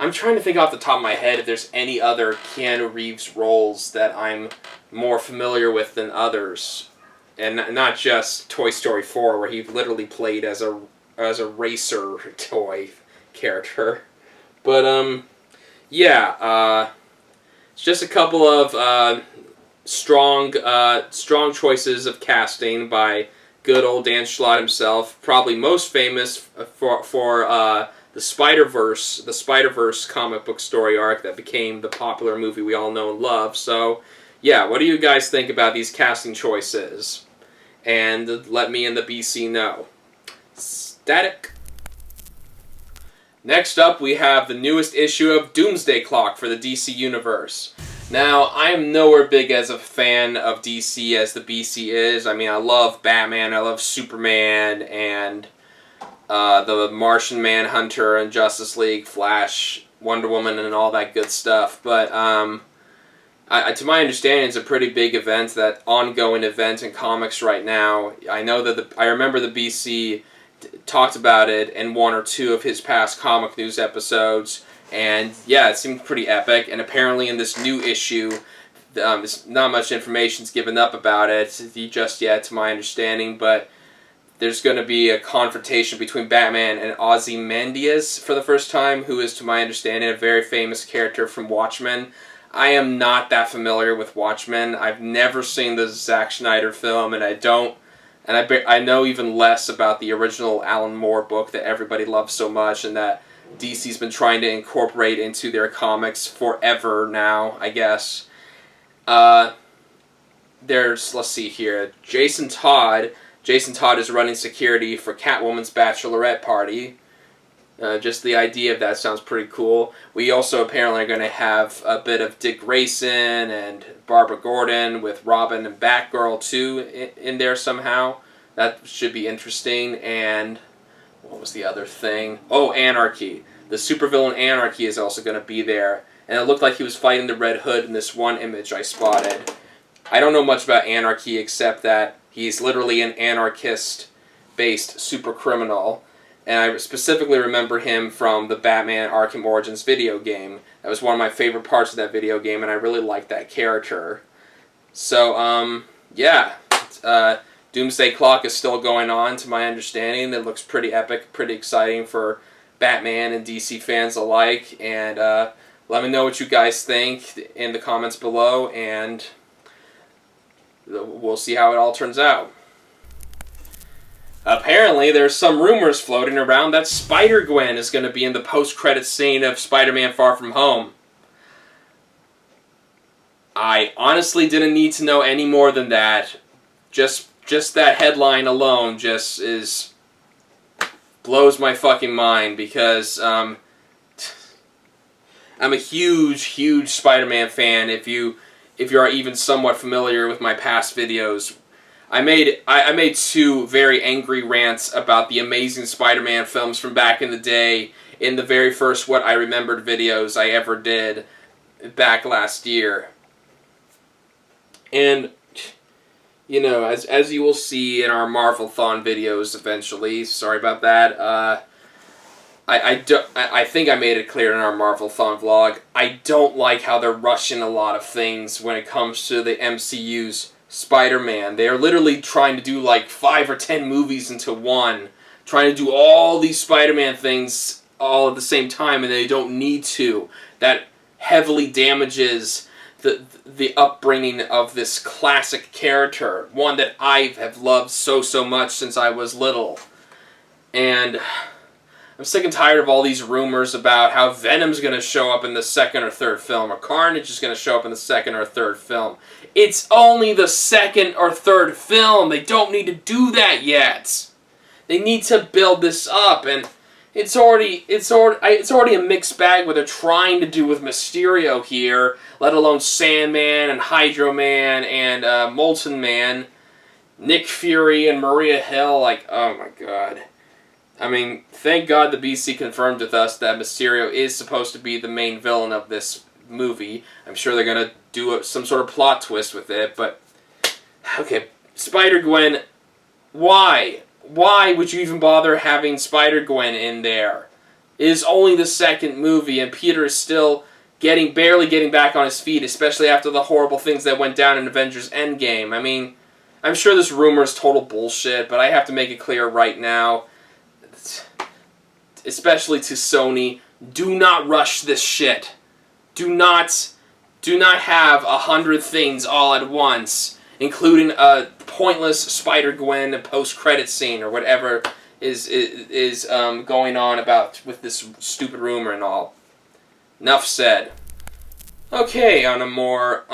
I'm trying to think off the top of my head if there's any other Keanu Reeves roles that I'm more familiar with than others. And not just Toy Story 4, where he literally played as a racer toy character. But, yeah, it's just a couple of strong choices of casting by good old Dan Slott himself. Probably most famous for the Spider-Verse comic book story arc that became the popular movie we all know and love. So, yeah, what do you guys think about these casting choices? And let me in the BC know. Static. Next up, we have the newest issue of Doomsday Clock for the DC Universe. Now, I am nowhere big as a fan of DC as the BC is. I mean, I love Batman, I love Superman, and the Martian Manhunter and Justice League, Flash, Wonder Woman, and all that good stuff. But to my understanding, it's a pretty big event, that ongoing event in comics right now. I know that I remember the BC talked about it in one or two of his past comic news episodes, and yeah, it seemed pretty epic. And apparently in this new issue, not much information's given up about it just yet, to my understanding, but there's going to be a confrontation between Batman and Ozymandias for the first time, who is, to my understanding, a very famous character from Watchmen. I am not that familiar with Watchmen. I've never seen the Zack Snyder film, and I know even less about the original Alan Moore book that everybody loves so much, and that DC's been trying to incorporate into their comics forever now, I guess. Let's see here, Jason Todd. Jason Todd is running security for Catwoman's bachelorette party. Just the idea of that sounds pretty cool. We also apparently are going to have a bit of Dick Grayson and Barbara Gordon with Robin and Batgirl too in there somehow. That should be interesting. And what was the other thing? Oh, Anarchy. The supervillain Anarchy is also going to be there. And it looked like he was fighting the Red Hood in this one image I spotted. I don't know much about Anarchy except that he's literally an anarchist-based super criminal. And I specifically remember him from the Batman Arkham Origins video game. That was one of my favorite parts of that video game, and I really liked that character. So, yeah. Doomsday Clock is still going on, to my understanding. It looks pretty epic, pretty exciting for Batman and DC fans alike. And let me know what you guys think in the comments below, and we'll see how it all turns out. Apparently, there's some rumors floating around that Spider-Gwen is going to be in the post-credits scene of Spider-Man Far From Home. I honestly didn't need to know any more than that. Just that headline alone just blows my fucking mind, because I'm a huge Spider-Man fan. If you are even somewhat familiar with my past videos, I made two very angry rants about the Amazing Spider-Man films from back in the day in the very first What I Remembered videos I ever did back last year. And, you know, as you will see in our Marvel-thon videos eventually, sorry about that, I think I made it clear in our Marvel-thon vlog, I don't like how they're rushing a lot of things when it comes to the MCU's Spider-Man. They are literally trying to do like 5 or 10 movies into one, trying to do all these Spider-Man things all at the same time, and they don't need to. That heavily damages the upbringing of this classic character, one that I have loved so much since I was little. And I'm sick and tired of all these rumors about how Venom's going to show up in the second or third film, or Carnage is going to show up in the second or third film. It's only the second or third film. They don't need to do that yet. They need to build this up, and it's already a mixed bag what they're trying to do with Mysterio here, let alone Sandman and Hydro Man and Molten Man, Nick Fury and Maria Hill. Like, oh my god. I mean, thank God the BC confirmed with us that Mysterio is supposed to be the main villain of this movie. I'm sure they're going to do some sort of plot twist with it, but okay, Spider-Gwen, why? Why would you even bother having Spider-Gwen in there? It is only the second movie, and Peter is still barely getting back on his feet, especially after the horrible things that went down in Avengers Endgame. I mean, I'm sure this rumor is total bullshit, but I have to make it clear right now, especially to Sony, do not rush this shit. Do not have 100 things all at once, including a pointless Spider-Gwen post-credit scene or whatever is going on with this stupid rumor and all. Enough said. Okay, on a more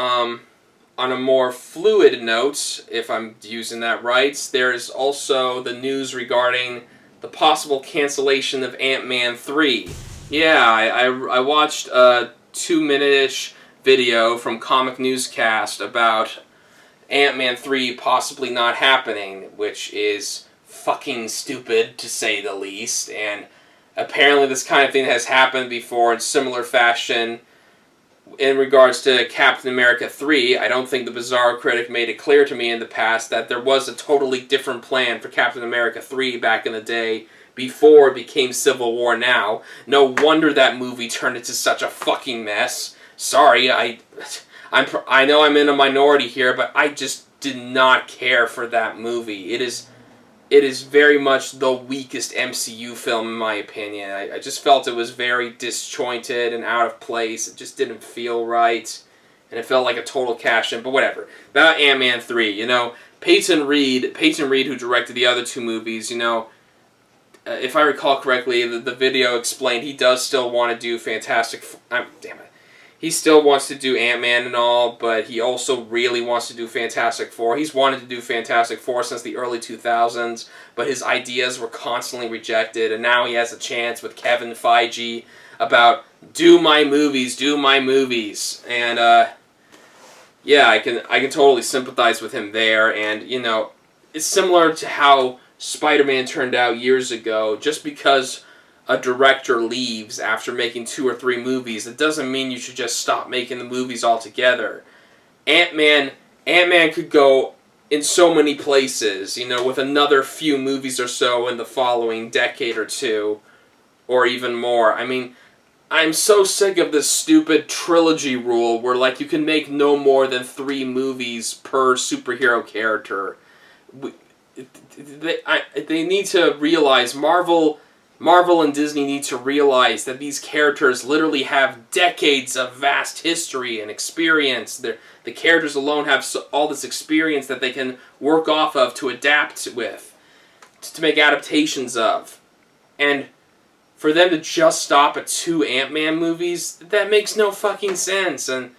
fluid note, if I'm using that right, there is also the news regarding the possible cancellation of Ant-Man 3. Yeah, I watched a 2-minute-ish video from Comic Newscast about Ant-Man 3 possibly not happening, which is fucking stupid to say the least, and apparently this kind of thing has happened before in similar fashion in regards to Captain America 3. I don't think the Bizarro Critic made it clear to me in the past that there was a totally different plan for Captain America 3 back in the day before it became Civil War now. No wonder that movie turned into such a fucking mess. Sorry, I know I'm in a minority here, but I just did not care for that movie. It is very much the weakest MCU film in my opinion. I just felt it was very disjointed and out of place. It just didn't feel right. And it felt like a total cash-in, but whatever. About Ant-Man 3, Peyton Reed, who directed the other two movies, if I recall correctly, the video explained he does still want to do he still wants to do Ant-Man and all, but he also really wants to do Fantastic Four. He's wanted to do Fantastic Four since the early 2000s, but his ideas were constantly rejected, and now he has a chance with Kevin Feige about, do my movies. And, yeah, I can totally sympathize with him there, and, it's similar to how Spider-Man turned out years ago. Just because a director leaves after making 2 or 3 movies, it doesn't mean you should just stop making the movies altogether. Ant-Man could go in so many places, with another few movies or so in the following decade or two, or even more. I mean, I'm so sick of this stupid trilogy rule where, you can make no more than 3 movies per superhero character. They need to realize, Marvel and Disney need to realize that these characters literally have decades of vast history and experience. The characters alone have all this experience that they can work off of to adapt with, to make adaptations of. And for them to just stop at 2 Ant-Man movies, that makes no fucking sense. And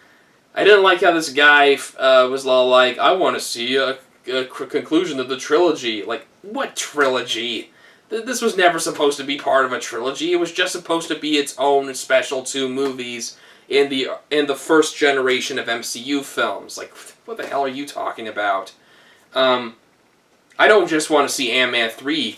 I didn't like how this guy was all like, I want to see a conclusion of the trilogy. Like, what trilogy? This was never supposed to be part of a trilogy. It was just supposed to be its own special 2 movies in the first generation of MCU films. Like, what the hell are you talking about? I don't just want to see Ant-Man 3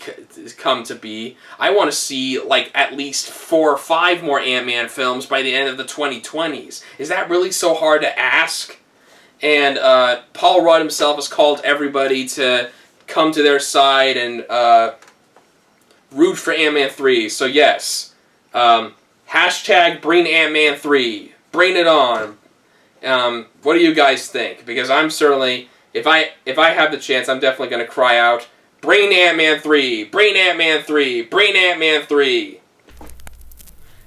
come to be. I want to see, at least 4 or 5 more Ant-Man films by the end of the 2020s. Is that really so hard to ask? And Paul Rudd himself has called everybody to come to their side and root for Ant-Man 3. So yes, hashtag bring Ant-Man 3. Bring it on. What do you guys think? Because I'm certainly, if I have the chance, I'm definitely going to cry out, bring Ant-Man 3! Bring Ant-Man 3! Bring Ant-Man 3!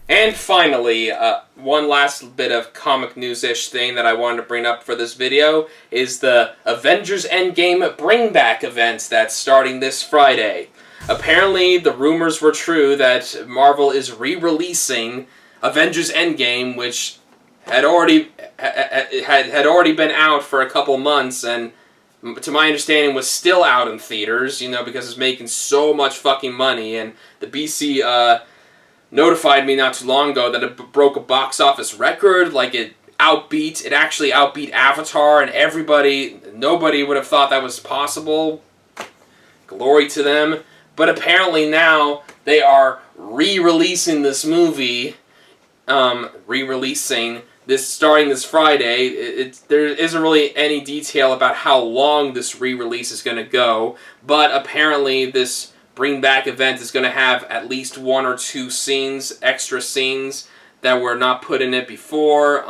And finally, one last bit of comic news-ish thing that I wanted to bring up for this video is the Avengers Endgame Bring Back event that's starting this Friday. Apparently, the rumors were true that Marvel is re-releasing Avengers Endgame, which had already been out for a couple months, and to my understanding was still out in theaters, because it's making so much fucking money, and the BC notified me not too long ago that it broke a box office record. It actually outbeat Avatar, and nobody would have thought that was possible. Glory to them. But apparently now they are re-releasing this movie, starting this Friday. There isn't really any detail about how long this re-release is going to go, but apparently this bring back event is going to have at least 1 or 2 scenes, extra scenes that were not put in it before,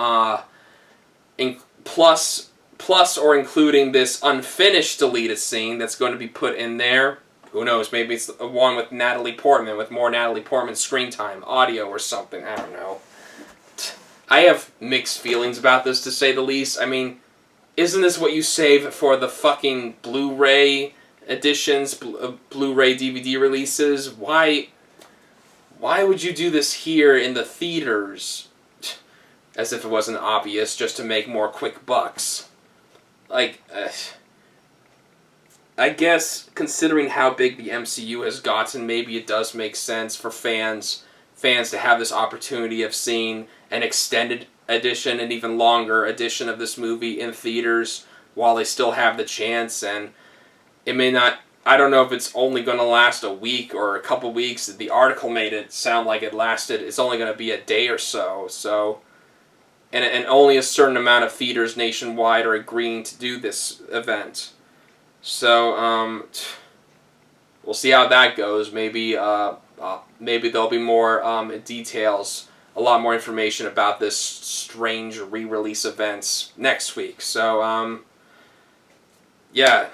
plus or including this unfinished deleted scene that's going to be put in there. Who knows, maybe it's one with Natalie Portman, with more Natalie Portman screen time, audio or something, I don't know. I have mixed feelings about this, to say the least. I mean, isn't this what you save for the fucking Blu-ray editions, Blu-ray DVD releases? Why would you do this here in the theaters? As if it wasn't obvious, just to make more quick bucks. Like, I guess, considering how big the MCU has gotten, maybe it does make sense for fans to have this opportunity of seeing an extended edition, an even longer edition of this movie in theaters while they still have the chance. And it may not, I don't know if it's only going to last a week or a couple weeks. The article made it sound like it's only going to be a day or so. And only a certain amount of theaters nationwide are agreeing to do this event. So, we'll see how that goes. Maybe there'll be more details, a lot more information about this strange re-release event next week. So, yeah,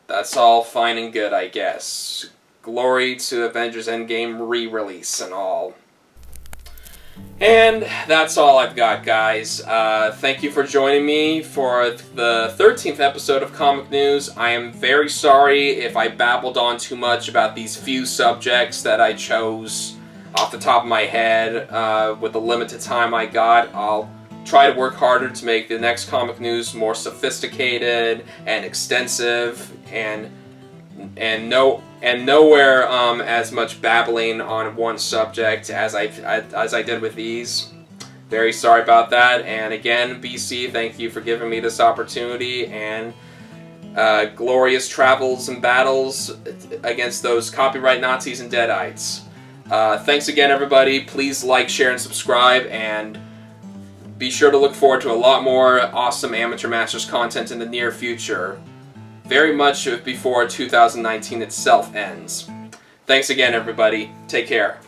that's all fine and good, I guess. Glory to Avengers Endgame re-release and all. And that's all I've got, guys. Thank you for joining me for the 13th episode of Comic News. I am very sorry if I babbled on too much about these few subjects that I chose off the top of my head with the limited time I got. I'll try to work harder to make the next Comic News more sophisticated and extensive and nowhere as much babbling on one subject as I did with these. Very sorry about that. And again, BC, thank you for giving me this opportunity, and glorious travels and battles against those copyright Nazis and Deadites. Thanks again, everybody. Please like, share, and subscribe, and be sure to look forward to a lot more awesome Amateur Masters content in the near future. Very much before 2019 itself ends. Thanks again, everybody. Take care.